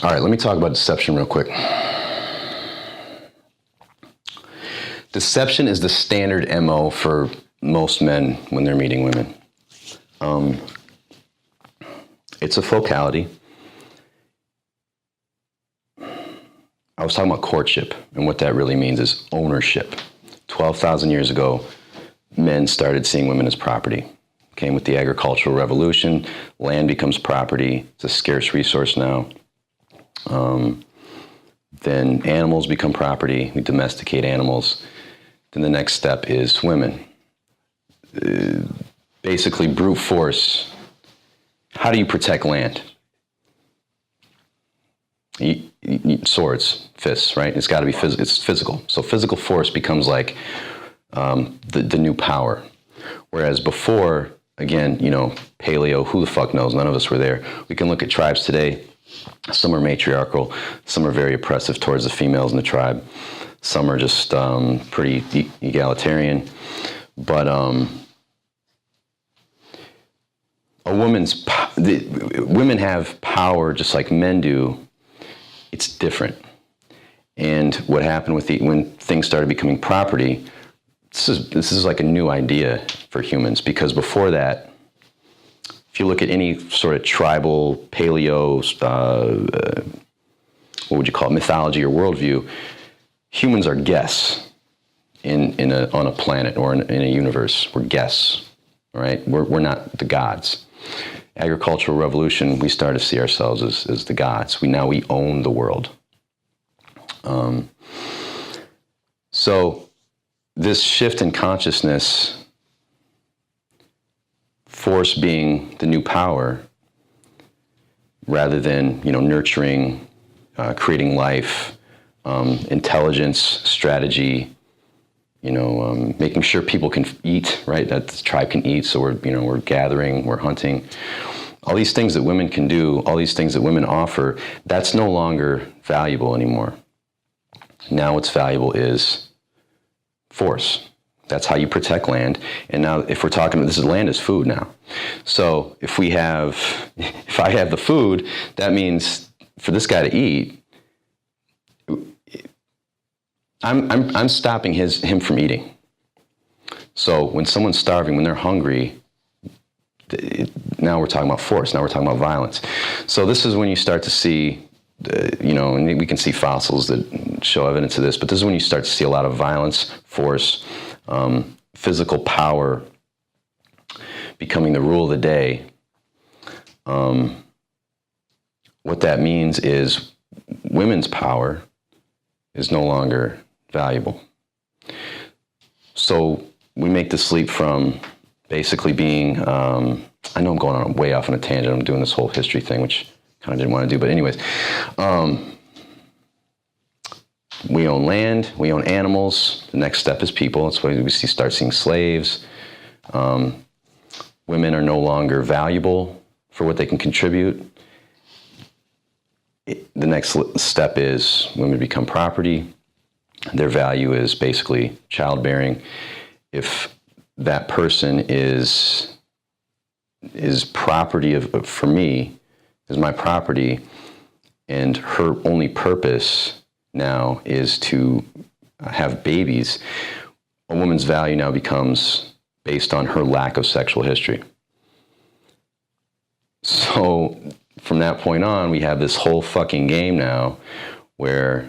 All right, let me talk about deception real quick. Deception is the standard MO for most men when they're meeting women. It's a focality. I was talking about courtship, and what that really means is ownership. 12,000 years ago, men started seeing women as property. Came with the agricultural revolution, land becomes property, it's a scarce resource now. Then animals become property, we domesticate animals. Then the next step is women. Basically brute force. How do you protect land? Swords, fists, right? It's got to be it's physical. So physical force becomes like the new power. Whereas before, again, paleo, who the fuck knows? None of us were there. We can look at tribes today. Some are matriarchal. Some are very oppressive towards the females in the tribe. Some are just pretty egalitarian. But women have power just like men do. It's different. And what happened when things started becoming property, this is like a new idea for humans, because before that, if you look at any sort of tribal, paleo, what would you call it, mythology or worldview, humans are guests on a planet or in a universe. We're guests, right? We're not the gods. Agricultural revolution, we started to see ourselves as the gods. We own the world. So this shift in consciousness, force being the new power, rather than nurturing, creating life, intelligence, strategy, making sure people can eat, right? That the tribe can eat. So we're gathering, we're hunting. All these things that women can do, all these things that women offer, that's no longer valuable anymore. Now what's valuable is force. That's how you protect land. And now if we're talking about land is food now. So if I have the food, that means for this guy to eat, I'm stopping him from eating. So when someone's starving, when they're hungry, now we're talking about force. Now we're talking about violence. So this is when you start to see, and we can see fossils that show evidence of this, but this is when you start to see a lot of violence, force, physical power becoming the rule of the day. What that means is women's power is no longer valuable. So we make this leap from basically being, I know I'm going on way off on a tangent. I'm doing this whole history thing, which kind of didn't want to do, but anyways, we own land, we own animals. The next step is people. That's why we start seeing slaves. Women are no longer valuable for what they can contribute. The next step is women become property. Their value is basically childbearing. If that person is property for me, is my property, and her only purpose now is to have babies, a woman's value now becomes based on her lack of sexual history. So from that point on, we have this whole fucking game now where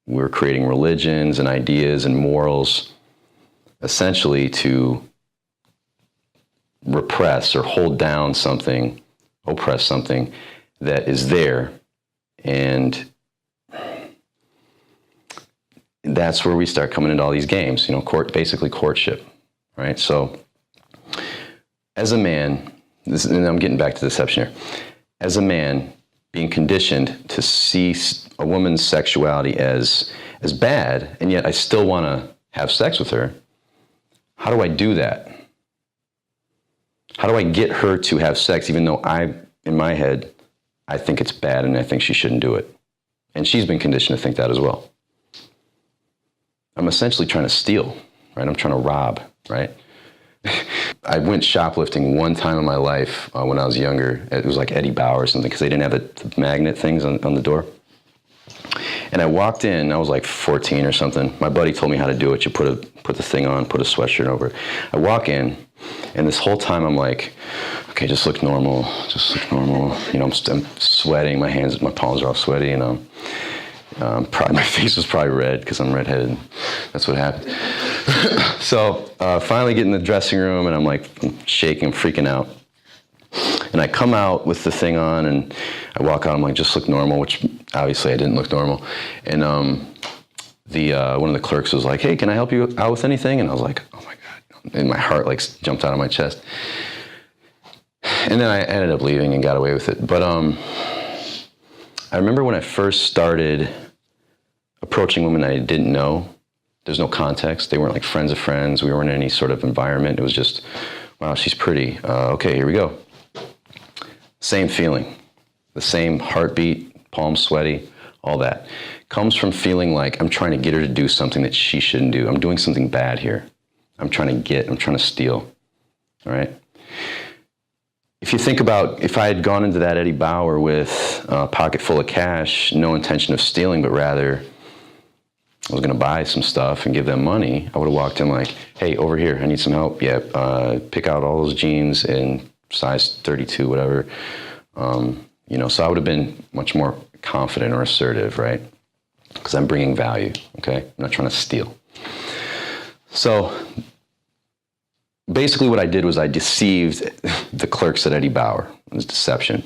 we're creating religions and ideas and morals essentially to repress or hold down something, oppress something that is there. And that's where we start coming into all these games, basically courtship, right? So as a man, and I'm getting back to deception here, as a man being conditioned to see a woman's sexuality as bad, and yet I still want to have sex with her, how do I do that? How do I get her to have sex even though in my head, I think it's bad and I think she shouldn't do it? And she's been conditioned to think that as well. I'm essentially trying to steal, right? I'm trying to rob, right? I went shoplifting one time in my life when I was younger. It was like Eddie Bauer or something, because they didn't have the magnet things on the door. And I walked in, I was like 14 or something. My buddy told me how to do it. You put the thing on, put a sweatshirt over it. I walk in, and this whole time I'm like, okay, just look normal, just look normal. You know, I'm sweating, my palms are all sweaty, and probably my face was probably red because I'm redheaded. That's what happened. So finally get in the dressing room, and I'm shaking, I'm freaking out. And I come out with the thing on, and I walk out, I'm like, just look normal, which obviously I didn't look normal. And one of the clerks was like, hey, can I help you out with anything? And I was like, oh my God. And my heart jumped out of my chest. And then I ended up leaving and got away with it. But I remember when I first started approaching women I didn't know. There's no context. They weren't like friends of friends. We weren't in any sort of environment. It was just, wow, she's pretty. Okay, here we go. Same feeling, the same heartbeat, palms sweaty, all that. Comes from feeling like I'm trying to get her to do something that she shouldn't do. I'm doing something bad here. I'm trying to steal, all right? If you think about, if I had gone into that Eddie Bauer with a pocket full of cash, no intention of stealing, but rather I was going to buy some stuff and give them money, I would have walked in like, hey, over here, I need some help. Yeah, pick out all those jeans in size 32, whatever. So I would have been much more confident or assertive, right? Because I'm bringing value, okay? I'm not trying to steal. So basically what I did was I deceived the clerks at Eddie Bauer. It was deception.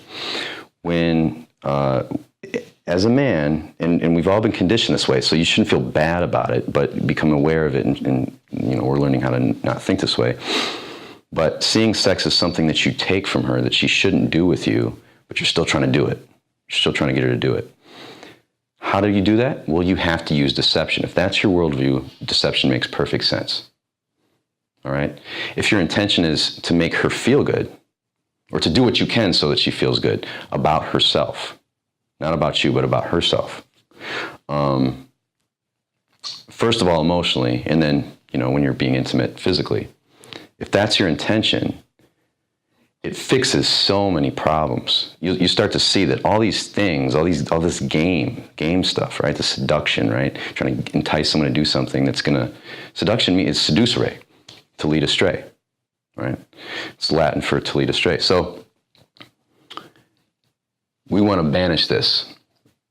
When, as a man, and we've all been conditioned this way, so you shouldn't feel bad about it, but become aware of it, and we're learning how to not think this way. But seeing sex as something that you take from her that she shouldn't do with you, but you're still trying to do it. You're still trying to get her to do it. How do you do that? Well, you have to use deception. If that's your worldview, deception makes perfect sense. All right? If your intention is to make her feel good, or to do what you can so that she feels good about herself, not about you, but about herself. First of all, emotionally, and then, when you're being intimate physically. If that's your intention, it fixes so many problems. You start to see that all these things, all this game stuff, right? The seduction, right? Trying to entice someone to do something seduction is seducere, to lead astray, right? It's Latin for to lead astray. So we want to banish this.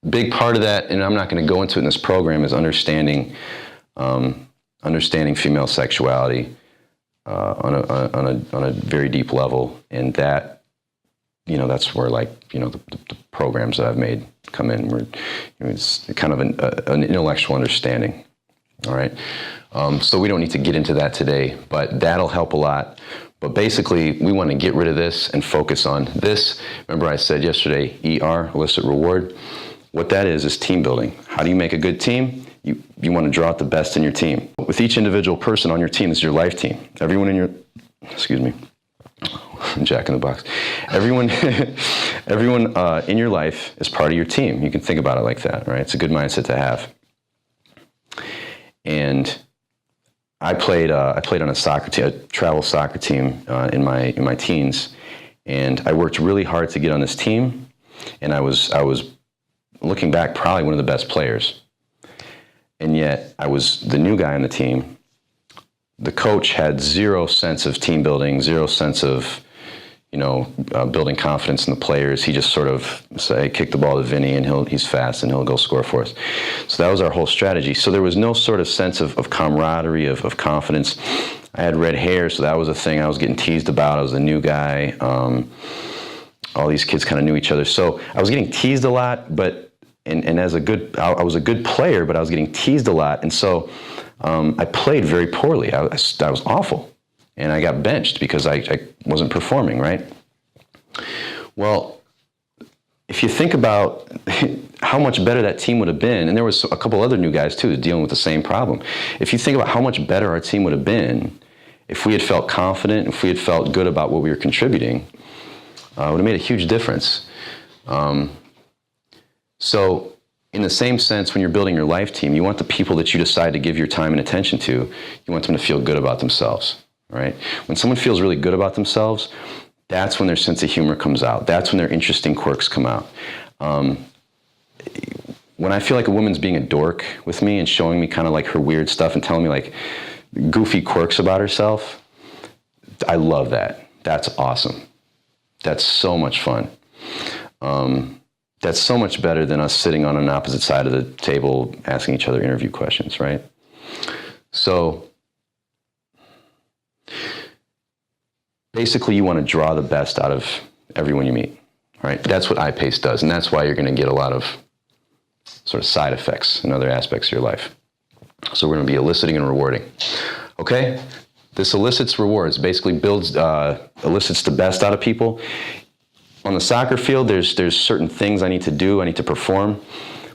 Big part of that, and I'm not going to go into it in this program, is understanding female sexuality on a very deep level, and that that's where the programs that I've made come in. It's kind of an intellectual understanding. All right, so we don't need to get into that today, but that'll help a lot. But basically, we want to get rid of this and focus on this. Remember, I said yesterday, ER, illicit reward. What that is team building. How do you make a good team? You want to draw out the best in your team. With each individual person on your team, this is your life team. Everyone in your, Jack in the Box. Everyone in your life is part of your team. You can think about it like that, right? It's a good mindset to have. And I played on a soccer team, a travel soccer team in my teens, and I worked really hard to get on this team, and I was looking back probably one of the best players. And yet, I was the new guy on the team. The coach had zero sense of team building, zero sense of, building confidence in the players. He just sort of say, kick the ball to Vinny, and he's fast, and he'll go score for us. So that was our whole strategy. So there was no sort of sense of camaraderie, of confidence. I had red hair, so that was a thing I was getting teased about. I was the new guy. All these kids kind of knew each other. So I was getting teased a lot, but And as I was a good player, but I was getting teased a lot, and so I played very poorly. I was awful, and I got benched because I wasn't performing, right? Well, if you think about how much better that team would have been, and there was a couple other new guys too dealing with the same problem. If you think about how much better our team would have been if we had felt confident, if we had felt good about what we were contributing, it would have made a huge difference. So in the same sense, when you're building your life team, you want the people that you decide to give your time and attention to, you want them to feel good about themselves, all right? When someone feels really good about themselves, that's when their sense of humor comes out. That's when their interesting quirks come out. When I feel like a woman's being a dork with me and showing me kind of like her weird stuff and telling me like goofy quirks about herself, I love that. That's awesome. That's so much fun. That's so much better than us sitting on an opposite side of the table asking each other interview questions, right? So basically you want to draw the best out of everyone you meet, right? That's what iPace does, and that's why you're going to get a lot of sort of side effects in other aspects of your life. So we're going to be eliciting and rewarding. Okay? This elicits rewards, basically elicits the best out of people. On the soccer field, there's certain things I need to do, I need to perform.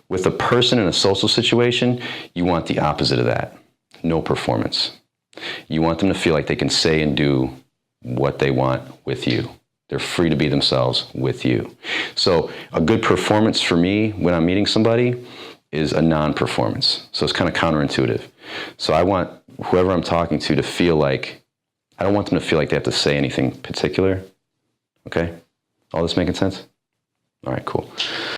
With a person in a social situation, you want the opposite of that. No performance. You want them to feel like they can say and do what they want with you. They're free to be themselves with you. So a good performance for me when I'm meeting somebody is a non-performance. So it's kind of counterintuitive. So I want whoever I'm talking to feel like, I don't want them to feel like they have to say anything particular. Okay? All this making sense? All right, cool.